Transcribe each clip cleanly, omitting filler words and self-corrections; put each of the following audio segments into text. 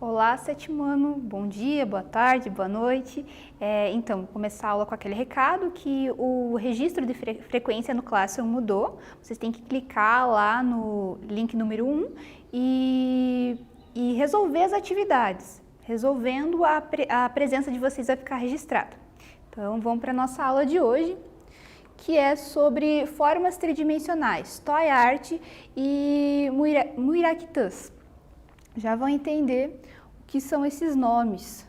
Olá, sétimo ano, bom dia, boa tarde, boa noite. Então, vou começar a aula com aquele recado que o registro de frequência no Classroom mudou. Vocês têm que clicar lá no link número 1 e resolver as atividades. Resolvendo, a presença de vocês vai ficar registrada. Então, vamos para a nossa aula de hoje, que é sobre formas tridimensionais, toy art e muiraquitãs. Já vão entender o que são esses nomes.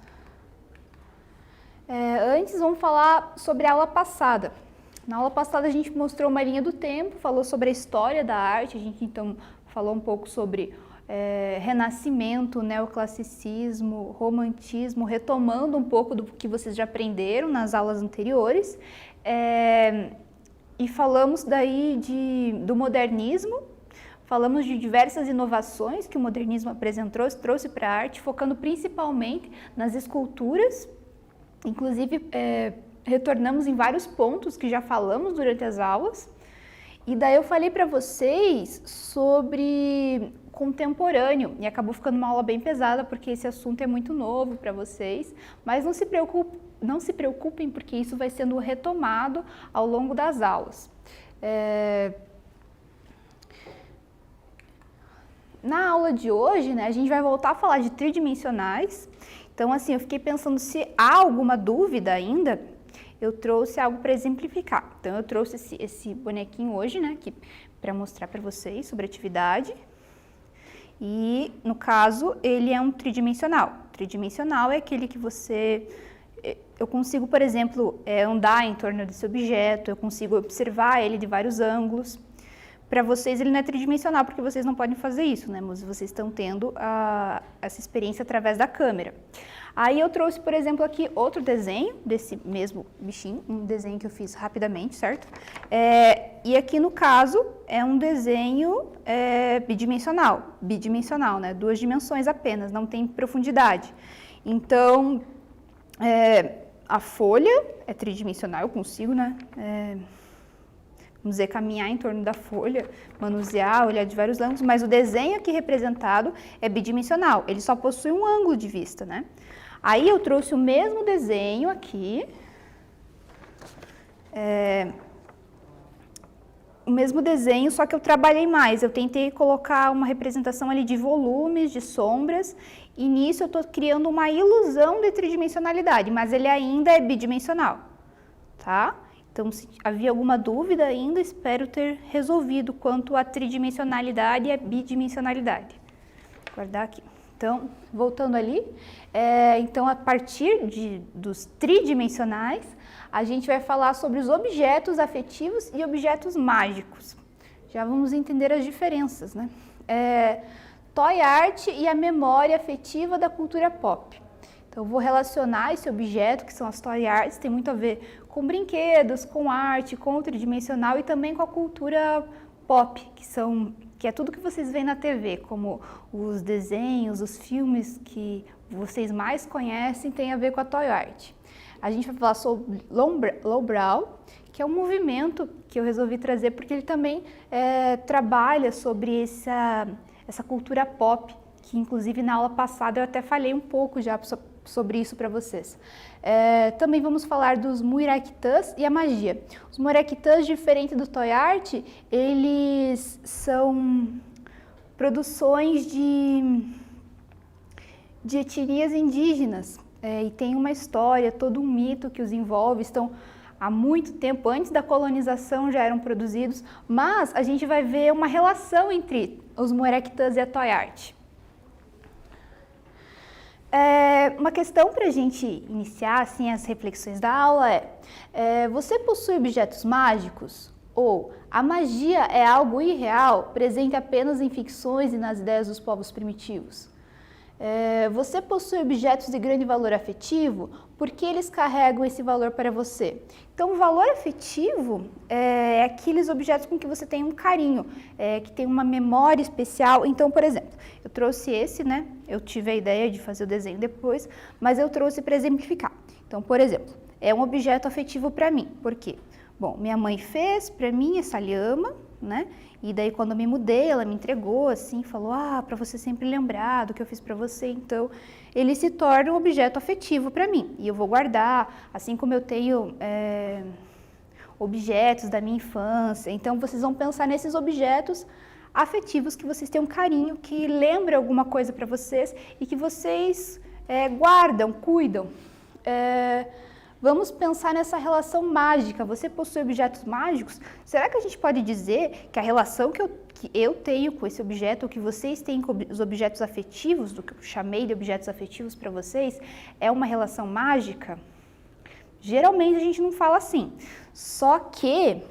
Antes, vamos falar sobre a aula passada. Na aula passada, a gente mostrou uma linha do tempo, falou sobre a história da arte, a gente então falou um pouco sobre renascimento, neoclassicismo, romantismo, retomando um pouco do que vocês já aprenderam nas aulas anteriores. E falamos daí do modernismo. Falamos de diversas inovações que o modernismo apresentou, trouxe para a arte, focando principalmente nas esculturas. Inclusive, retornamos em vários pontos que já falamos durante as aulas. E daí eu falei para vocês sobre contemporâneo, e acabou ficando uma aula bem pesada, porque esse assunto é muito novo para vocês. Mas não se preocupem, porque isso vai sendo retomado ao longo das aulas. Na aula de hoje, a gente vai voltar a falar de tridimensionais. Então, assim, eu fiquei pensando se há alguma dúvida ainda, eu trouxe algo para exemplificar. Então, eu trouxe esse bonequinho hoje, aqui, para mostrar para vocês sobre a atividade. E, no caso, ele é um tridimensional. Tridimensional é aquele que eu consigo, por exemplo, andar em torno desse objeto, eu consigo observar ele de vários ângulos. Para vocês ele não é tridimensional, porque vocês não podem fazer isso, mas vocês estão tendo essa experiência através da câmera. Aí eu trouxe, por exemplo, aqui outro desenho desse mesmo bichinho, um desenho que eu fiz rapidamente, certo? E aqui no caso é um desenho bidimensional, duas dimensões apenas, não tem profundidade. Então, a folha é tridimensional, eu consigo, vamos dizer, caminhar em torno da folha, manusear, olhar de vários ângulos, mas o desenho aqui representado é bidimensional, ele só possui um ângulo de vista, Aí eu trouxe o mesmo desenho aqui, o mesmo desenho, só que eu trabalhei mais, eu tentei colocar uma representação ali de volumes, de sombras, e nisso eu estou criando uma ilusão de tridimensionalidade, mas ele ainda é bidimensional, tá? Então, se havia alguma dúvida ainda, espero ter resolvido quanto à tridimensionalidade e à bidimensionalidade. Vou guardar aqui. Então, voltando ali, então a partir dos tridimensionais, a gente vai falar sobre os objetos afetivos e objetos mágicos. Já vamos entender as diferenças, Toy art e a memória afetiva da cultura pop. Então, eu vou relacionar esse objeto, que são as toy arts, tem muito a ver com brinquedos, com arte, com o tridimensional e também com a cultura pop, que é tudo que vocês veem na TV, como os desenhos, os filmes que vocês mais conhecem, tem a ver com a toy art. A gente vai falar sobre lowbrow, que é um movimento que eu resolvi trazer porque ele também trabalha sobre essa cultura pop, que inclusive na aula passada eu até falei um pouco já sobre isso para vocês. Também vamos falar dos muiraquitãs e a magia. Os muiraquitãs, diferente do toy art, eles são produções de etnias indígenas e tem uma história, todo um mito que os envolve. Estão há muito tempo, antes da colonização já eram produzidos, mas a gente vai ver uma relação entre os muiraquitãs e a toy art. Uma questão para a gente iniciar assim, as reflexões da aula você possui objetos mágicos? Ou a magia é algo irreal, presente apenas em ficções e nas ideias dos povos primitivos? Você possui objetos de grande valor afetivo? Por que eles carregam esse valor para você? Então, o valor afetivo é aqueles objetos com que você tem um carinho, que tem uma memória especial. Então, por exemplo, eu trouxe esse, Eu tive a ideia de fazer o desenho depois, mas eu trouxe para exemplificar. Então, por exemplo, é um objeto afetivo para mim. Por quê? Bom, minha mãe fez para mim essa lhama, né? E daí quando eu me mudei, ela me entregou assim, falou: "Ah, para você sempre lembrar do que eu fiz para você". Então, ele se torna um objeto afetivo para mim. E eu vou guardar, assim como eu tenho objetos da minha infância. Então, vocês vão pensar nesses objetos afetivos que vocês têm um carinho, que lembra alguma coisa para vocês e que vocês guardam, cuidam. Vamos pensar nessa relação mágica. Você possui objetos mágicos? Será que a gente pode dizer que a relação que eu tenho com esse objeto, ou que vocês têm com os objetos afetivos, do que eu chamei de objetos afetivos para vocês, é uma relação mágica? Geralmente a gente não fala assim. Só que,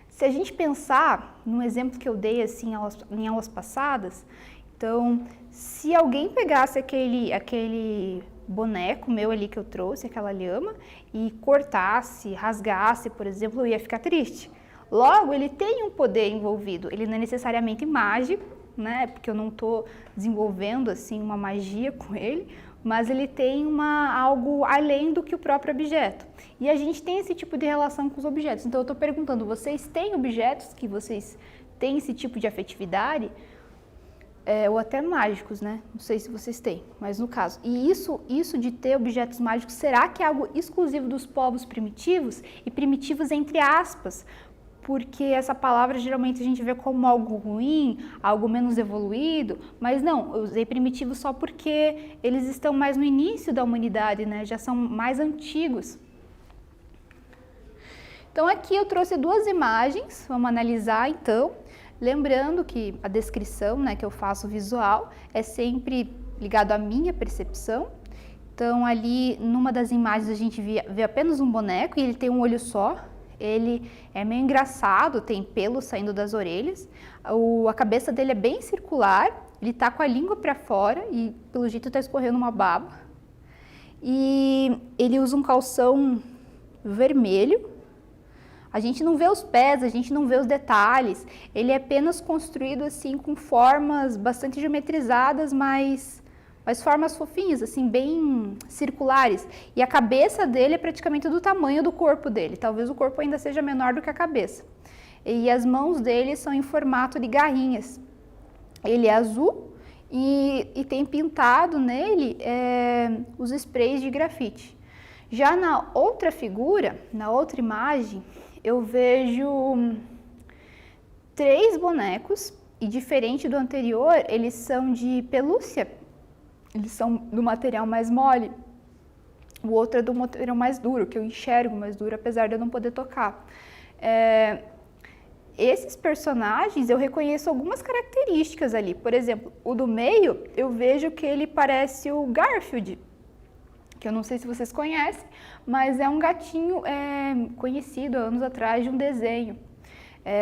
se a gente pensar num exemplo que eu dei assim, em aulas passadas, então, se alguém pegasse aquele boneco meu ali que eu trouxe, aquela lhama, e cortasse, rasgasse, por exemplo, eu ia ficar triste. Logo, ele tem um poder envolvido, ele não é necessariamente mágico, né? Porque eu não estou desenvolvendo assim uma magia com ele, mas ele tem algo além do que o próprio objeto. E a gente tem esse tipo de relação com os objetos. Então eu estou perguntando, vocês têm objetos que vocês têm esse tipo de afetividade? Ou até mágicos, né? Não sei se vocês têm, mas no caso. E isso de ter objetos mágicos, será que é algo exclusivo dos povos primitivos? E primitivos entre aspas, porque essa palavra geralmente a gente vê como algo ruim, algo menos evoluído, mas não, eu usei primitivo só porque eles estão mais no início da humanidade, né? Já são mais antigos. Então aqui eu trouxe duas imagens, vamos analisar então. Lembrando que a descrição, né, que eu faço visual é sempre ligado à minha percepção. Então ali numa das imagens a gente vê apenas um boneco e ele tem um olho só. Ele é meio engraçado, tem pelo saindo das orelhas. A cabeça dele é bem circular, ele tá com a língua para fora e pelo jeito tá escorrendo uma baba. E ele usa um calção vermelho. A gente não vê os pés, a gente não vê os detalhes. Ele é apenas construído assim com formas bastante geometrizadas, mas formas fofinhas, assim, bem circulares. E a cabeça dele é praticamente do tamanho do corpo dele. Talvez o corpo ainda seja menor do que a cabeça. E as mãos dele são em formato de garrinhas. Ele é azul e tem pintado nele os sprays de grafite. Já na outra figura, na outra imagem, eu vejo 3 bonecos e, diferente do anterior, eles são de pelúcia, eles são do material mais mole. O outro é do material mais duro, que eu enxergo mais duro, apesar de eu não poder tocar. Esses personagens, eu reconheço algumas características ali. Por exemplo, o do meio, eu vejo que ele parece o Garfield, que eu não sei se vocês conhecem, mas é um gatinho conhecido há anos atrás de um desenho.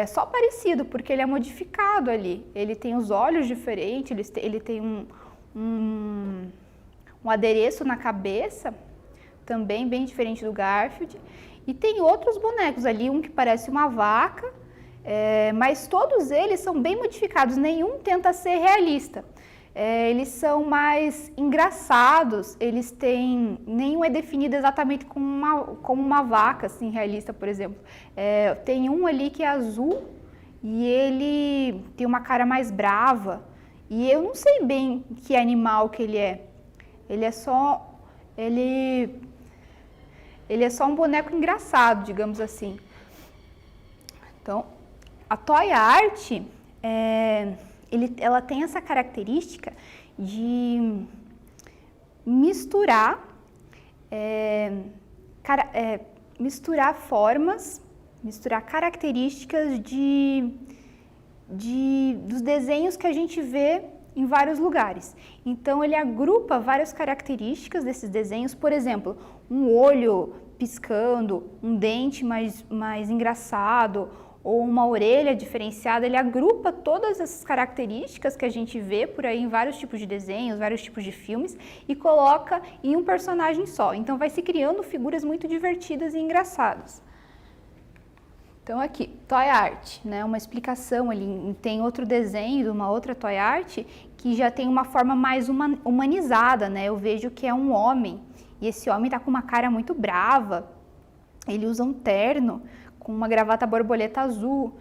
Só parecido, porque ele é modificado ali. Ele tem os olhos diferentes, ele tem um adereço na cabeça, também bem diferente do Garfield. E tem outros bonecos ali, um que parece uma vaca, mas todos eles são bem modificados, nenhum tenta ser realista. Eles são mais engraçados, nenhum é definido exatamente como uma vaca, assim, realista, por exemplo. Tem um ali que é azul e ele tem uma cara mais brava e eu não sei bem que animal que ele é. Ele é só um boneco engraçado, digamos assim. Então, a toy art ela tem essa característica de misturar formas, misturar características dos desenhos que a gente vê em vários lugares. Então ele agrupa várias características desses desenhos, por exemplo, um olho piscando, um dente mais engraçado, ou uma orelha diferenciada. Ele agrupa todas essas características que a gente vê por aí em vários tipos de desenhos, vários tipos de filmes e coloca em um personagem só. Então vai se criando figuras muito divertidas e engraçadas. Então aqui, toy art, né? Uma explicação ali. Tem outro desenho de uma outra toy art que já tem uma forma mais humanizada, né? Eu vejo que é um homem e esse homem está com uma cara muito brava. Ele usa um terno com uma gravata borboleta azul,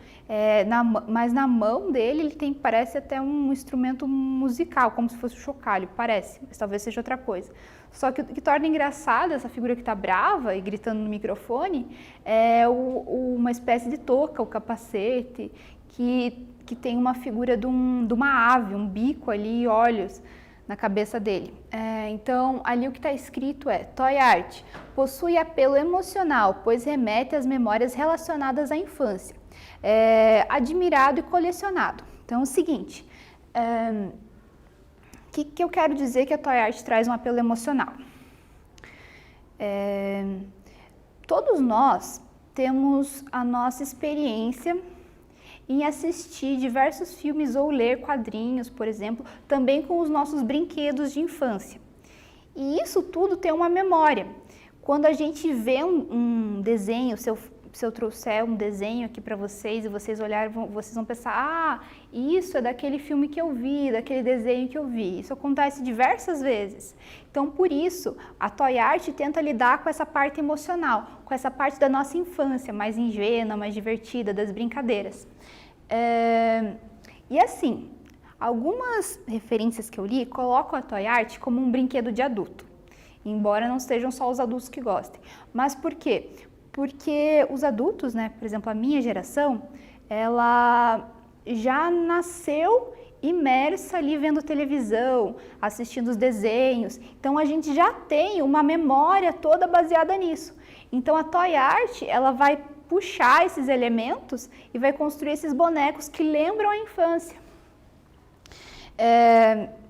mas na mão dele ele tem, parece até um instrumento musical, como se fosse um chocalho, parece, mas talvez seja outra coisa. Só que o que torna engraçada essa figura que está brava e gritando no microfone é uma espécie de touca, o capacete, que tem uma figura de uma ave, um bico ali e olhos na cabeça dele. Então, ali o que está escrito é: Toy Art possui apelo emocional, pois remete às memórias relacionadas à infância. Admirado e colecionado. Então, é o seguinte, o que eu quero dizer que a Toy Art traz um apelo emocional? Todos nós temos a nossa experiência em assistir diversos filmes ou ler quadrinhos, por exemplo, também com os nossos brinquedos de infância. E isso tudo tem uma memória. Quando a gente vê um desenho, se eu trouxer um desenho aqui para vocês e vocês olharem, vocês vão pensar: ah, isso é daquele filme que eu vi, daquele desenho que eu vi. Isso acontece diversas vezes. Então, por isso, a Toy Art tenta lidar com essa parte emocional, com essa parte da nossa infância, mais ingênua, mais divertida, das brincadeiras. E assim, algumas referências que eu li colocam a Toy Art como um brinquedo de adulto, embora não sejam só os adultos que gostem. Mas por quê? Porque os adultos, né, por exemplo, a minha geração, ela já nasceu imersa ali vendo televisão, assistindo os desenhos. Então a gente já tem uma memória toda baseada nisso. Então a Toy Art, ela vai puxar esses elementos e vai construir esses bonecos que lembram a infância.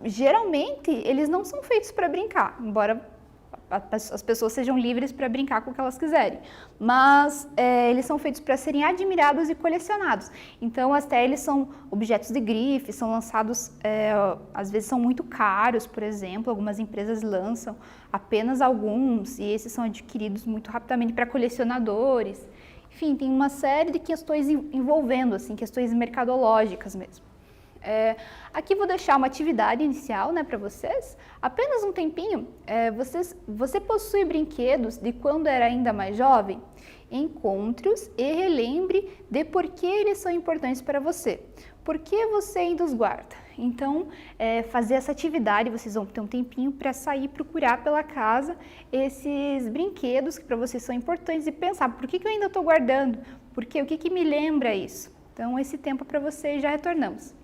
Geralmente, eles não são feitos para brincar, embora as pessoas sejam livres para brincar com o que elas quiserem, mas eles são feitos para serem admirados e colecionados. Então, até eles são objetos de grife, são lançados, às vezes são muito caros, por exemplo, algumas empresas lançam apenas alguns, e esses são adquiridos muito rapidamente para colecionadores. Enfim, tem uma série de questões envolvendo, assim, questões mercadológicas mesmo. Aqui vou deixar uma atividade inicial, né, para vocês, apenas um tempinho. Você possui brinquedos de quando era ainda mais jovem? Encontre-os e relembre de por que eles são importantes para você. Por que você ainda os guarda? Então, fazer essa atividade, vocês vão ter um tempinho para sair procurar pela casa esses brinquedos que para vocês são importantes e pensar: por que eu ainda estou guardando? O que me lembra isso? Então, esse tempo para vocês, já retornamos.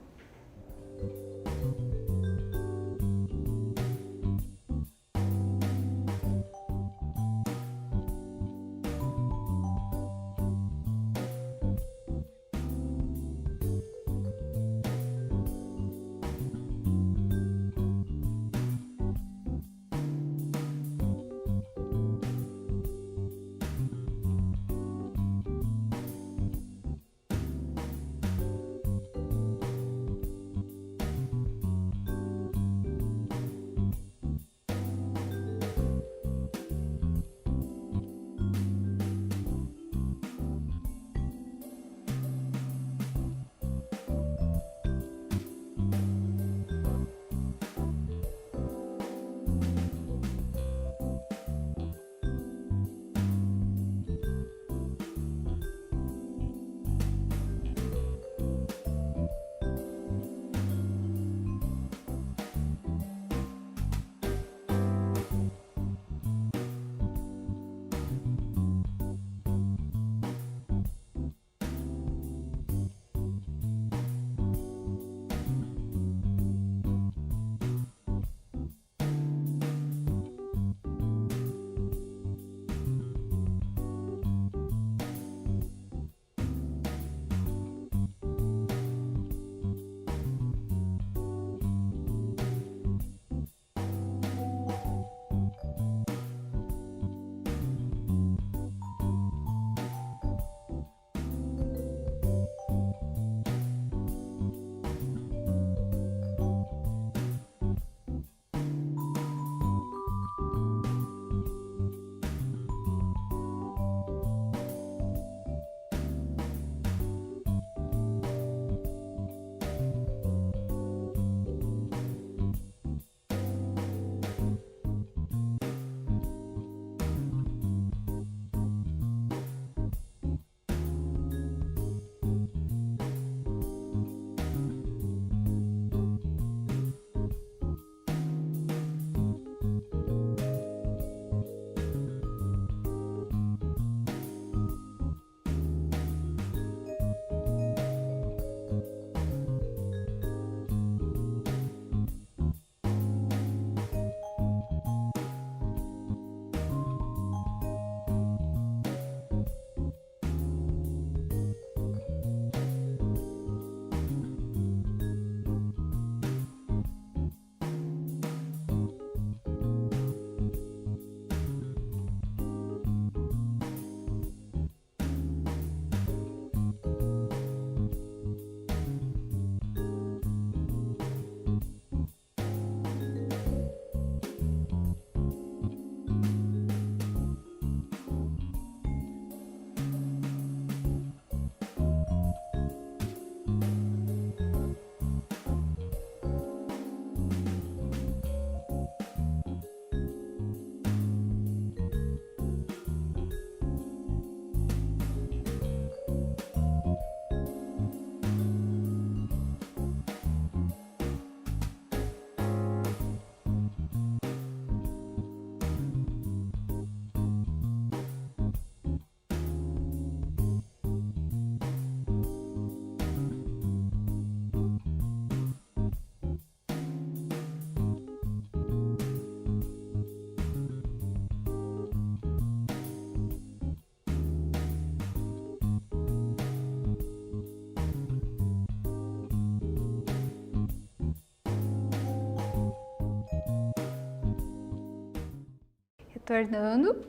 retornando.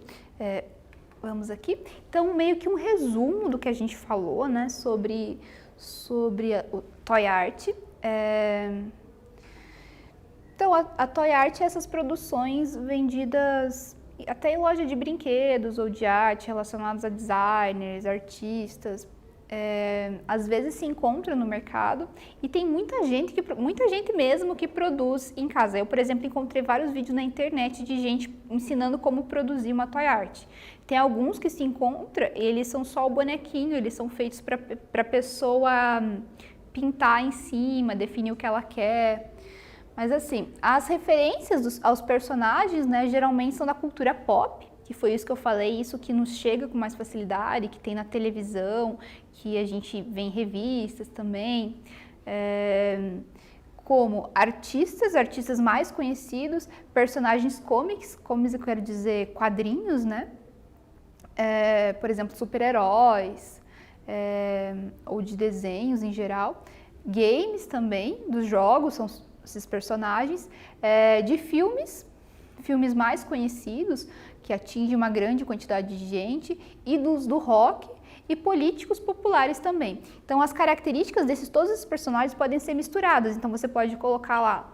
Vamos aqui. Então, meio que um resumo do que a gente falou, né, sobre o Toy Art. Então, a Toy Art é essas produções vendidas até em loja de brinquedos ou de arte relacionados a designers, artistas. Às vezes se encontra no mercado e tem muita gente mesmo que produz em casa. Eu, por exemplo, encontrei vários vídeos na internet de gente ensinando como produzir uma Toy Art. Tem alguns que se encontra, eles são só o bonequinho, eles são feitos para a pessoa pintar em cima, definir o que ela quer. Mas assim, as referências aos personagens, né, geralmente são da cultura pop, que foi isso que eu falei, isso que nos chega com mais facilidade, que tem na televisão, que a gente vê em revistas também, como artistas mais conhecidos, personagens comics eu quero dizer quadrinhos, né? Por exemplo, super-heróis, ou de desenhos em geral, games também, dos jogos, são esses personagens, de filmes mais conhecidos, que atingem uma grande quantidade de gente, e do rock e políticos populares também. Então, as características todos esses personagens podem ser misturadas. Então, você pode colocar lá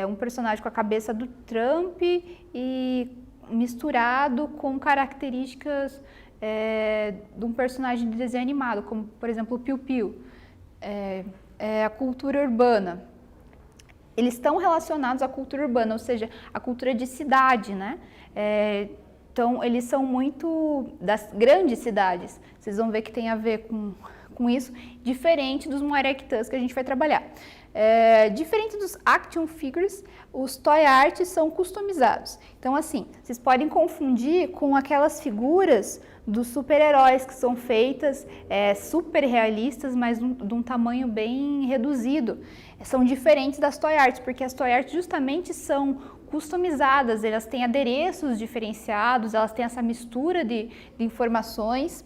um personagem com a cabeça do Trump e misturado com características de um personagem de desenho animado, como, por exemplo, o Piu Piu. A cultura urbana. Eles estão relacionados à cultura urbana, ou seja, à cultura de cidade, né? Então, eles são muito das grandes cidades. Vocês vão ver que tem a ver com isso, diferente dos Moerectãs que a gente vai trabalhar. Diferente dos action figures, os toy art são customizados. Então, assim, vocês podem confundir com aquelas figuras dos super-heróis que são feitas super realistas, mas de um tamanho bem reduzido. São diferentes das toy arts, porque as toy arts justamente são customizadas, elas têm adereços diferenciados, elas têm essa mistura de informações.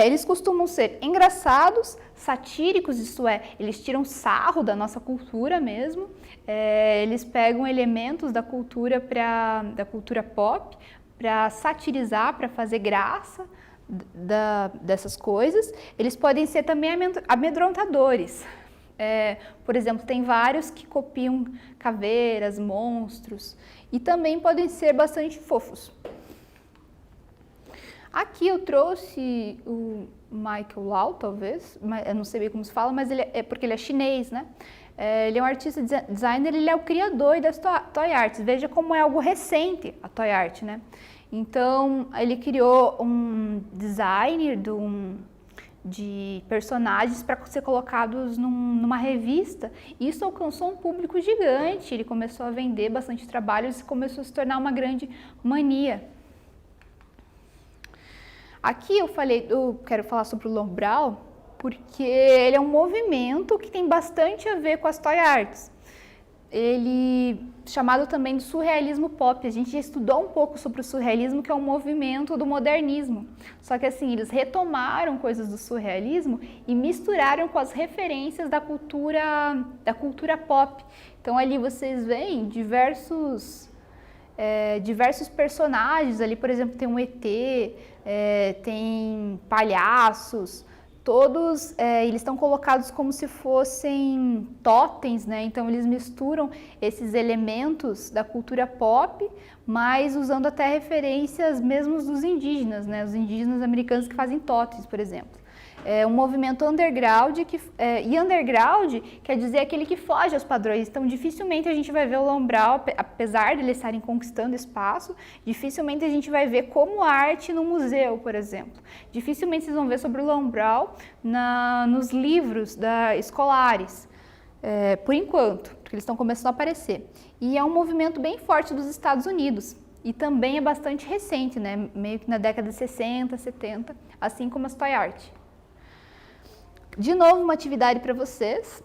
Eles costumam ser engraçados, satíricos, isto é, eles tiram sarro da nossa cultura mesmo, eles pegam elementos da cultura pop para satirizar, para fazer graça dessas coisas. Eles podem ser também amedrontadores. Por exemplo, tem vários que copiam caveiras, monstros, e também podem ser bastante fofos. Aqui eu trouxe o Michael Lau, talvez, eu não sei bem como se fala, mas porque ele é chinês, né? Ele é um artista designer, ele é o criador das toy arts. Veja como é algo recente a toy art, né? Então, ele criou um designer de personagens para ser colocados numa revista. E isso alcançou um público gigante, ele começou a vender bastante trabalhos e começou a se tornar uma grande mania. Aqui eu quero falar sobre o Lobral, porque ele é um movimento que tem bastante a ver com as toy arts. Ele chamado também de surrealismo pop. A gente já estudou um pouco sobre o surrealismo, que é um movimento do modernismo. Só que assim, eles retomaram coisas do surrealismo e misturaram com as referências da cultura pop. Então ali vocês veem diversos personagens. Ali, por exemplo, tem um ET, tem palhaços. Todos eles estão colocados como se fossem totens, né? Então eles misturam esses elementos da cultura pop, mas usando até referências mesmo dos indígenas, né? Os indígenas americanos que fazem totens, por exemplo. É um movimento underground, e underground quer dizer aquele que foge aos padrões. Então dificilmente a gente vai ver o Lobral, apesar de eles estarem conquistando espaço, dificilmente a gente vai ver como arte no museu, por exemplo. Dificilmente vocês vão ver sobre o Lobral nos livros escolares, por enquanto, porque eles estão começando a aparecer. E é um movimento bem forte dos Estados Unidos. E também é bastante recente, né? Meio que na década de 60, 70, assim como as toy art. De novo, uma atividade para vocês.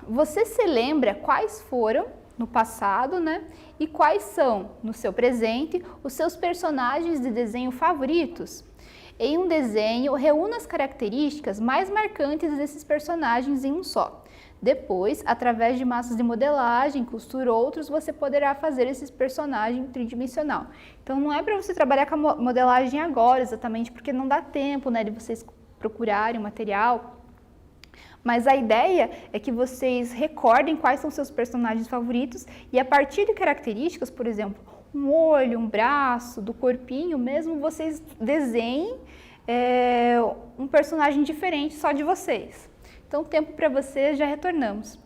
Você se lembra quais foram no passado, né? E quais são, no seu presente, os seus personagens de desenho favoritos? Em um desenho, reúna as características mais marcantes desses personagens em um só. Depois, através de massas de modelagem, costura outros, você poderá fazer esses personagens tridimensional. Então não é para você trabalhar com a modelagem agora, exatamente porque não dá tempo, né, de vocês procurarem o material. Mas a ideia é que vocês recordem quais são seus personagens favoritos e a partir de características, por exemplo, um olho, um braço, do corpinho mesmo, vocês desenhem um personagem diferente só de vocês. Então, tempo para vocês, já retornamos.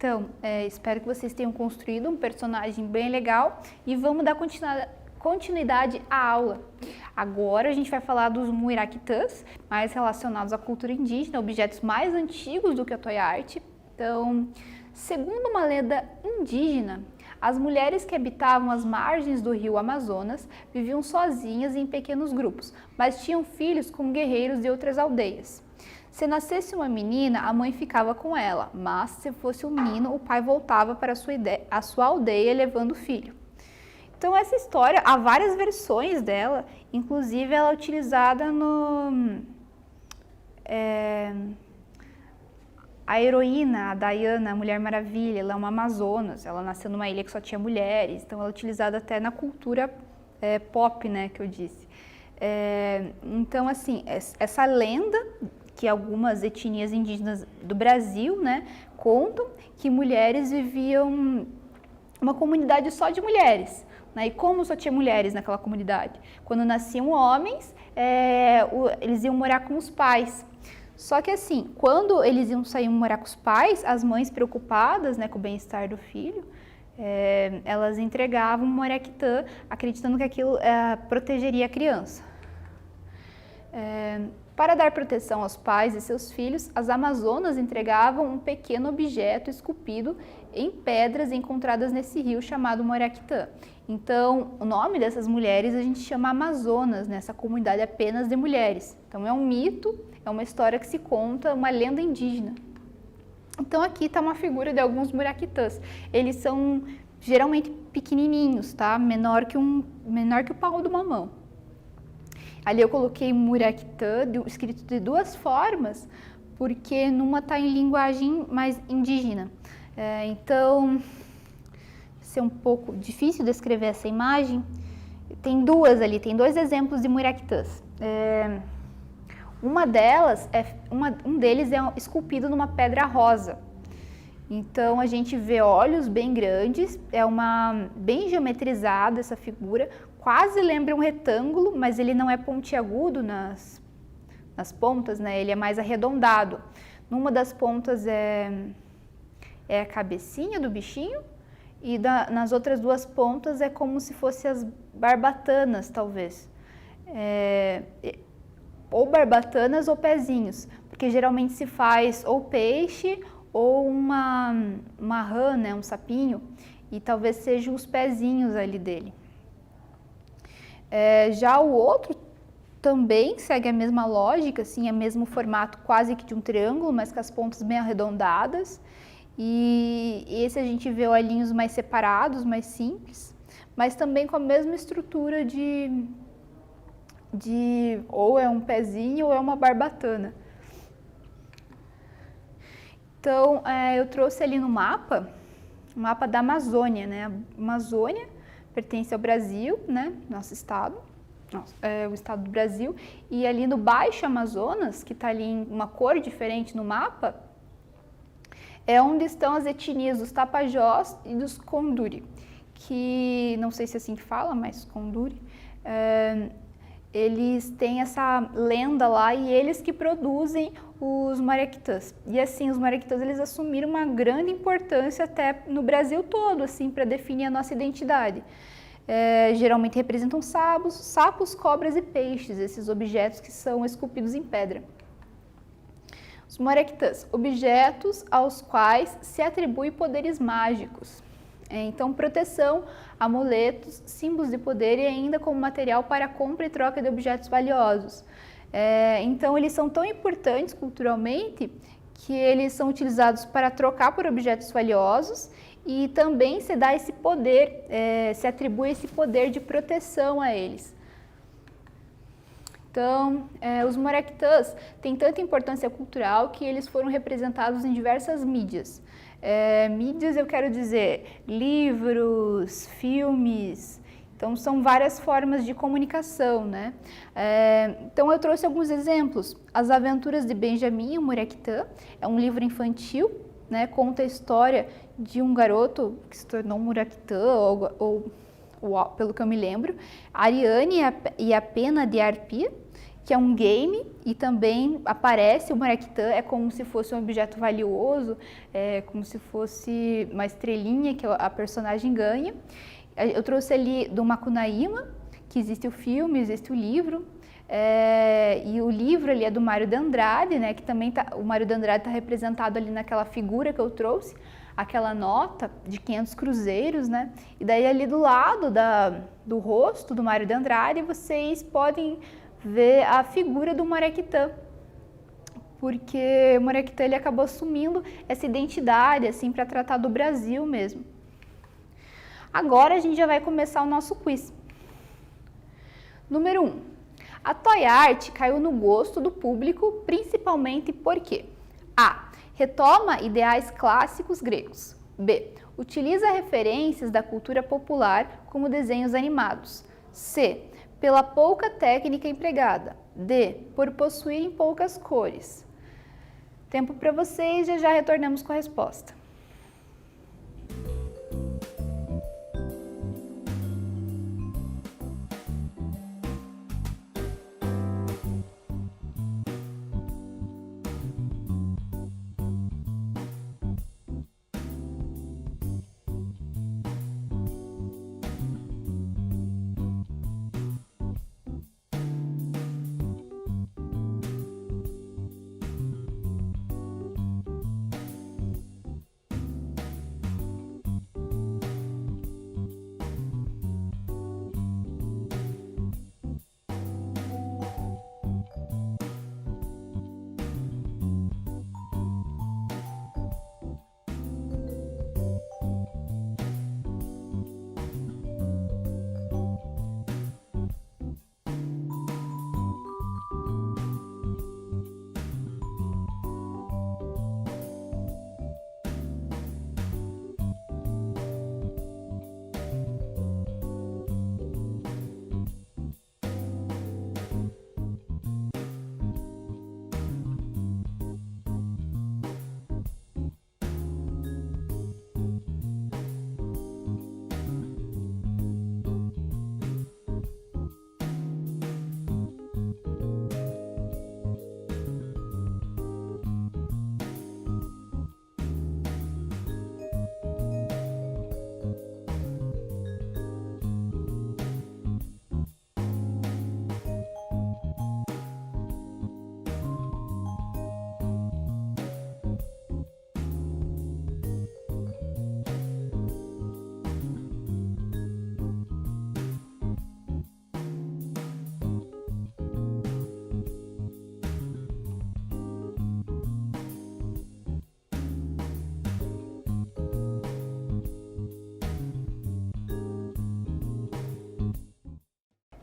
Então, espero que vocês tenham construído um personagem bem legal e vamos dar continuidade à aula. Agora a gente vai falar dos Muiractãs, mais relacionados à cultura indígena, objetos mais antigos do que a toy art. Então, segundo uma lenda indígena, as mulheres que habitavam as margens do rio Amazonas viviam sozinhas em pequenos grupos, mas tinham filhos com guerreiros de outras aldeias. Se nascesse uma menina, a mãe ficava com ela, mas se fosse um menino, o pai voltava para a sua aldeia levando o filho. Então essa história, há várias versões dela, inclusive ela é utilizada no... a heroína, a Diana, a Mulher Maravilha, ela é uma Amazonas, ela nasceu numa ilha que só tinha mulheres, então ela é utilizada até na cultura pop, né, que eu disse. Então assim, essa lenda que algumas etnias indígenas do Brasil, né, contam que mulheres viviam uma comunidade só de mulheres, né, e como só tinha mulheres naquela comunidade? Quando nasciam homens, eles iam morar com os pais. Só que assim, quando eles iam sair morar com os pais, as mães preocupadas, né, com o bem-estar do filho, elas entregavam um Muiractã, acreditando que aquilo protegeria a criança. Para dar proteção aos pais e seus filhos, as Amazonas entregavam um pequeno objeto esculpido em pedras encontradas nesse rio chamado Muiractã. Então, o nome dessas mulheres a gente chama Amazonas, nessa comunidade apenas de mulheres. Então, é um mito, é uma história que se conta, uma lenda indígena. Então, aqui está uma figura de alguns Muiractãs. Eles são geralmente pequenininhos, tá? Menor que o palmo de uma mão. Ali eu coloquei Muiractã, escrito de duas formas, porque numa está em linguagem mais indígena. Então, vai ser um pouco difícil descrever essa imagem. Tem duas ali, tem dois exemplos de Muiractãs. Uma delas, um deles é esculpido numa pedra rosa. Então a gente vê olhos bem grandes, bem geometrizada essa figura, quase lembra um retângulo, mas ele não é pontiagudo nas pontas, né? Ele é mais arredondado. Numa das pontas é a cabecinha do bichinho e nas outras duas pontas é como se fossem as barbatanas, talvez. Ou barbatanas ou pezinhos, porque geralmente se faz ou peixe ou uma rã, né, um sapinho, e talvez sejam os pezinhos ali dele. Já o outro também segue a mesma lógica, assim, é o mesmo formato quase que de um triângulo, mas com as pontas bem arredondadas. E esse a gente vê olhinhos mais separados, mais simples, mas também com a mesma estrutura de ou é um pezinho ou é uma barbatana. Então, eu trouxe ali no mapa, o mapa da Amazônia, né? A Amazônia pertence ao Brasil, né? Nosso estado, o estado do Brasil. E ali no Baixo Amazonas, que está ali em uma cor diferente no mapa, é onde estão as etnias dos Tapajós e dos Konduri, que, não sei se é assim que fala, mas Konduri, eles têm essa lenda lá e eles que produzem os Muiractãs. E assim, os Muiractãs eles assumiram uma grande importância até no Brasil todo, assim, para definir a nossa identidade. Geralmente representam sapos, cobras e peixes, esses objetos que são esculpidos em pedra. Os Muiractãs, objetos aos quais se atribui poderes mágicos. Então, proteção, amuletos, símbolos de poder e ainda como material para compra e troca de objetos valiosos. Então, eles são tão importantes culturalmente que eles são utilizados para trocar por objetos valiosos e também se dá esse poder, se atribui esse poder de proteção a eles. Então, os Muiractãs têm tanta importância cultural que eles foram representados em diversas mídias. Mídias, eu quero dizer, livros, filmes, então são várias formas de comunicação, né? Então eu trouxe alguns exemplos. As Aventuras de Benjamin, o Muiractã, é um livro infantil, né? Conta a história de um garoto que se tornou um Muiractã, ou pelo que eu me lembro, Ariane e a Pena de Arpia. que é um game e também aparece o Maraquitã, é como se fosse um objeto valioso, é como se fosse uma estrelinha que a personagem ganha. Eu trouxe ali do Macunaíma, que existe o filme, existe o livro, e o livro ali é do Mário de Andrade, né, que também o Mário de Andrade está representado ali naquela figura que eu trouxe, aquela nota de 500 cruzeiros, né, e daí ali do lado do rosto do Mário de Andrade vocês podem ver a figura do Maraquitã, porque o Maraquitã ele acabou assumindo essa identidade assim para tratar do Brasil mesmo. Agora a gente já vai começar o nosso quiz. Número 1. A toy art caiu no gosto do público principalmente porque A. Retoma ideais clássicos gregos. B. Utiliza referências da cultura popular como desenhos animados. C. Pela pouca técnica empregada. D. Por possuírem poucas cores. Tempo para vocês, já retornamos com a resposta.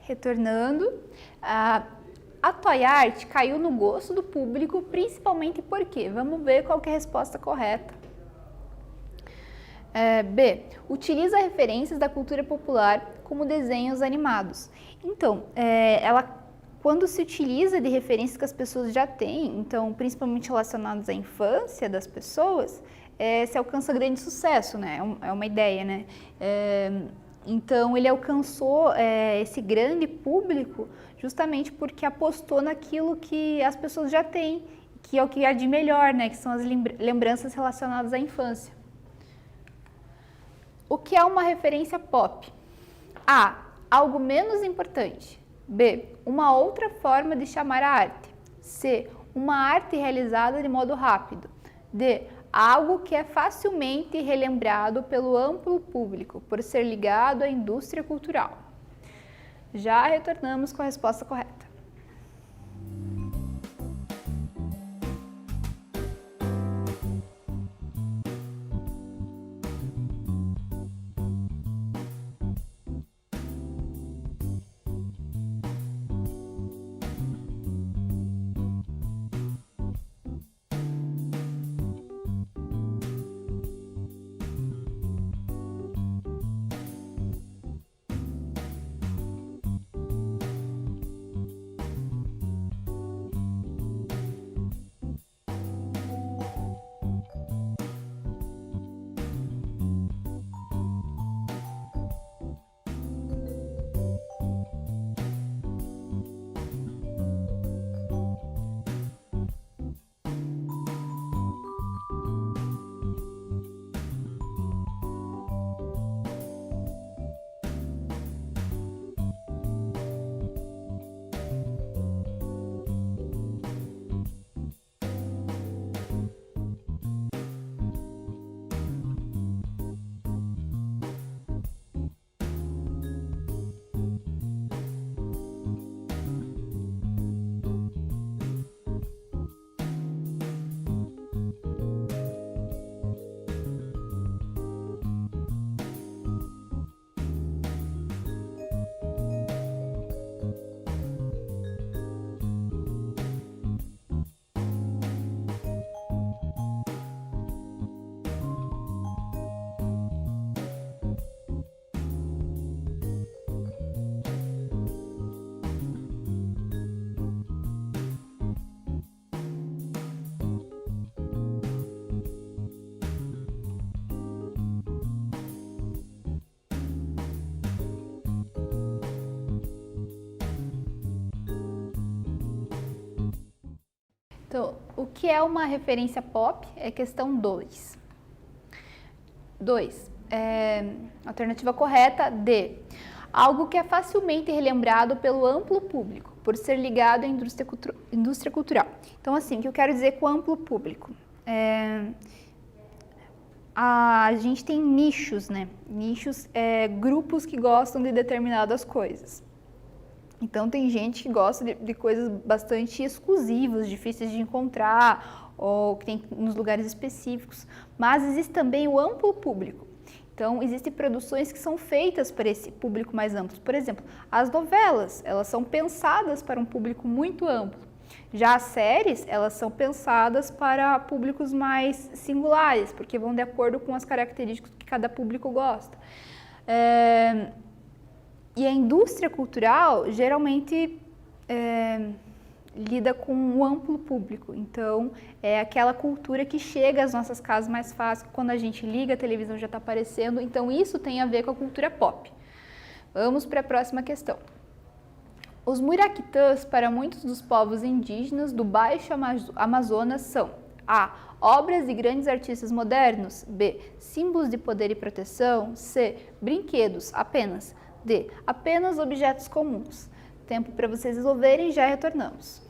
Retornando, a toy art caiu no gosto do público, principalmente porque, vamos ver qual que é a resposta correta. B. Utiliza referências da cultura popular como desenhos animados. Então, quando se utiliza de referências que as pessoas já têm, então principalmente relacionadas à infância das pessoas, se alcança grande sucesso, né? É uma ideia, né? Então, ele alcançou esse grande público justamente porque apostou naquilo que as pessoas já têm, que é o que há de melhor, né? Que são as lembranças relacionadas à infância. O que é uma referência pop? A. Algo menos importante. B. Uma outra forma de chamar a arte. C. Uma arte realizada de modo rápido. D. Algo que é facilmente relembrado pelo amplo público, por ser ligado à indústria cultural. Já retornamos com a resposta correta. Então, o que é uma referência pop? É questão 2. 2. Alternativa correta, D. Algo que é facilmente relembrado pelo amplo público, por ser ligado à indústria cultural. Então, assim, o que eu quero dizer com amplo público? A gente tem nichos, né? Nichos grupos que gostam de determinadas coisas. Então, tem gente que gosta de coisas bastante exclusivas, difíceis de encontrar, ou que tem nos lugares específicos. Mas existe também o amplo público. Então, existem produções que são feitas para esse público mais amplo. Por exemplo, as novelas, elas são pensadas para um público muito amplo. Já as séries, elas são pensadas para públicos mais singulares, porque vão de acordo com as características que cada público gosta. E a indústria cultural, geralmente, lida com um amplo público. Então, é aquela cultura que chega às nossas casas mais fácil. Quando a gente liga, a televisão já está aparecendo. Então, isso tem a ver com a cultura pop. Vamos para a próxima questão. Os muraquitãs, para muitos dos povos indígenas do Baixo Amazonas, são A. Obras de grandes artistas modernos. B. Símbolos de poder e proteção. C. Brinquedos, apenas. D. Apenas objetos comuns. Tempo para vocês resolverem, já retornamos.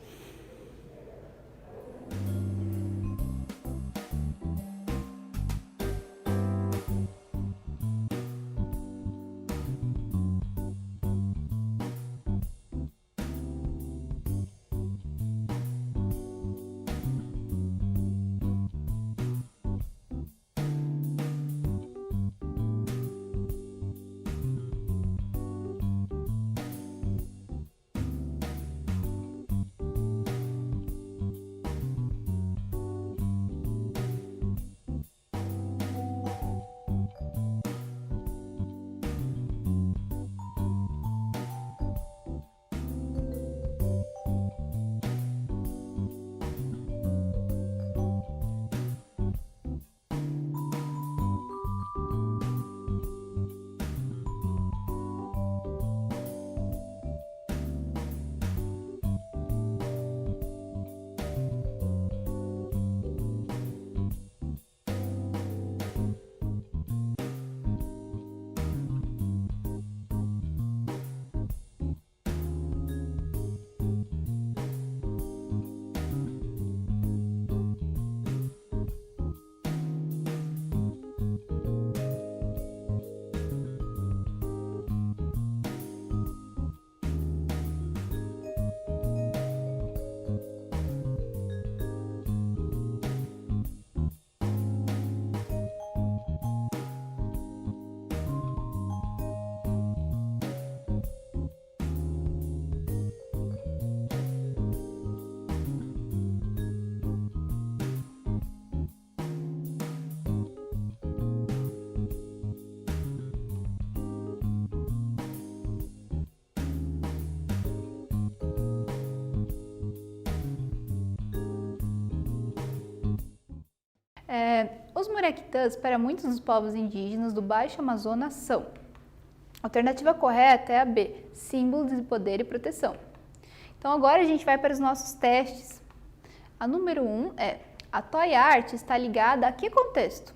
Os muraquitãs, para muitos dos povos indígenas do Baixo Amazonas, são. A alternativa correta é a B, símbolos de poder e proteção. Então agora a gente vai para os nossos testes. A número 1 é: a toy art está ligada a que contexto?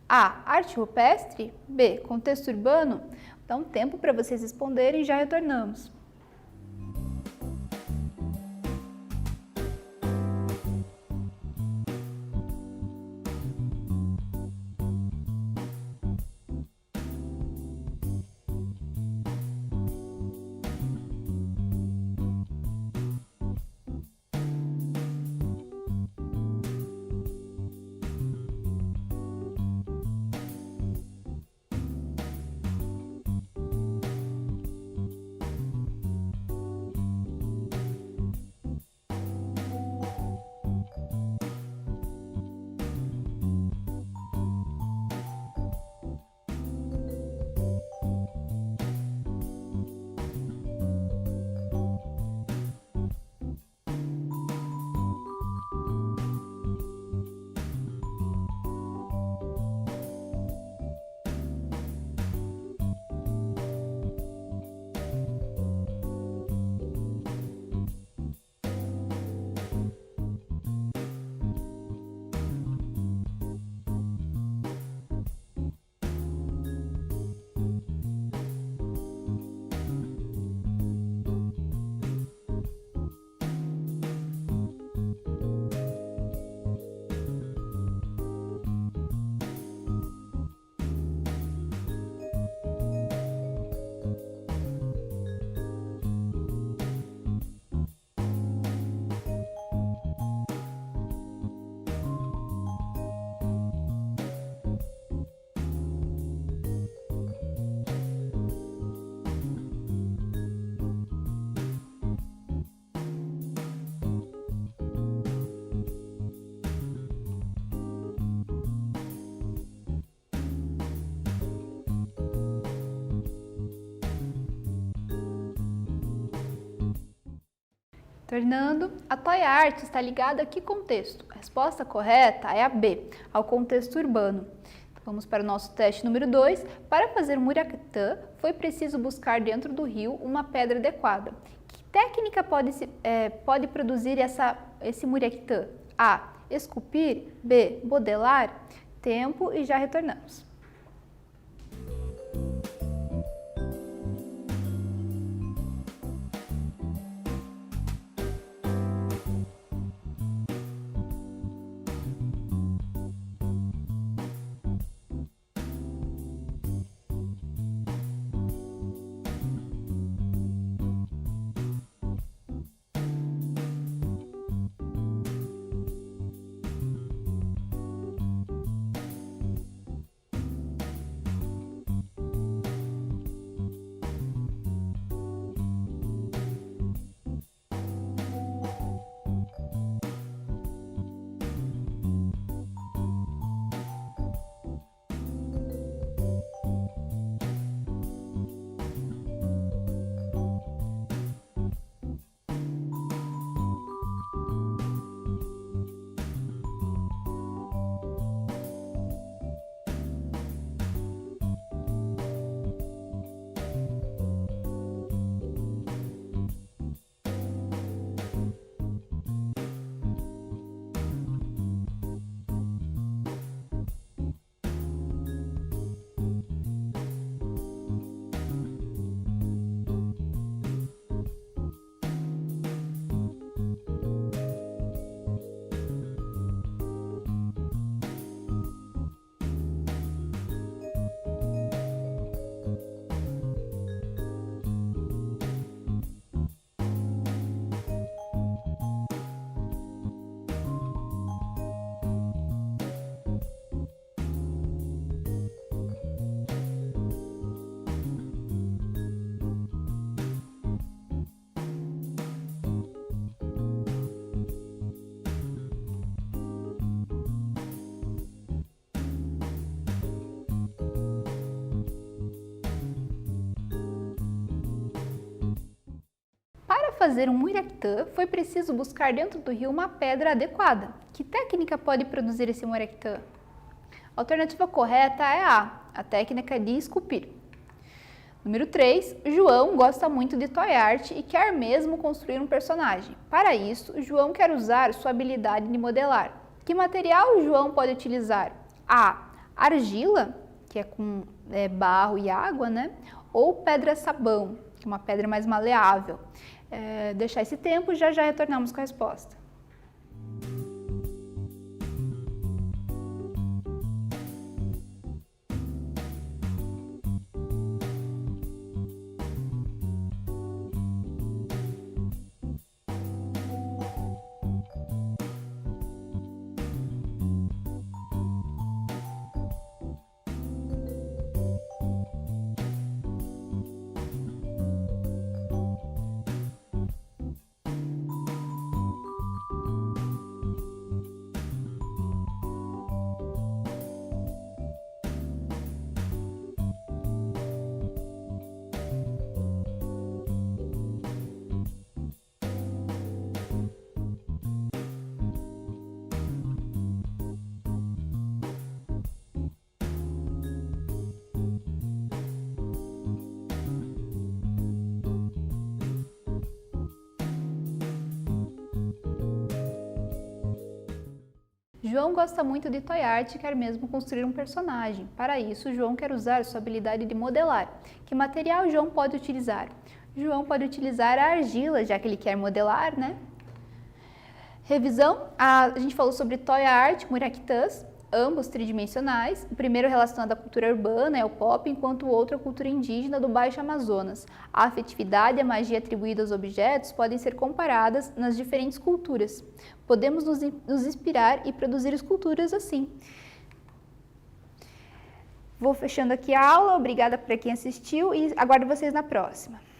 A, arte rupestre. B, contexto urbano. Dá um tempo para vocês responderem e já retornamos. Retornando, a toy art está ligada a que contexto? A resposta correta é a B, ao contexto urbano. Então, vamos para o nosso teste número 2. Para fazer um muraquitã, foi preciso buscar dentro do rio uma pedra adequada. Que técnica pode produzir esse muraquitã? A. Esculpir. B. Modelar. Tempo e já retornamos. Para fazer um muraquitã, foi preciso buscar dentro do rio uma pedra adequada. Que técnica pode produzir esse muraquitã? A alternativa correta é a técnica de esculpir. Número 3, João gosta muito de toy art e quer mesmo construir um personagem. Para isso, João quer usar sua habilidade de modelar. Que material o João pode utilizar? A. Argila, que é com barro e água, né? Ou pedra-sabão, que é uma pedra mais maleável. Deixar esse tempo, já retornamos com a resposta. João gosta muito de toy art e quer mesmo construir um personagem. Para isso, João quer usar sua habilidade de modelar. Que material João pode utilizar? João pode utilizar a argila, já que ele quer modelar, né? Revisão, a gente falou sobre toy art, muraquitãs, ambos tridimensionais. O primeiro relacionado à cultura urbana é o pop, enquanto o outro é a cultura indígena do Baixo Amazonas. A afetividade e a magia atribuída aos objetos podem ser comparadas nas diferentes culturas. Podemos nos inspirar e produzir esculturas assim. Vou fechando aqui a aula, obrigada por quem assistiu e aguardo vocês na próxima.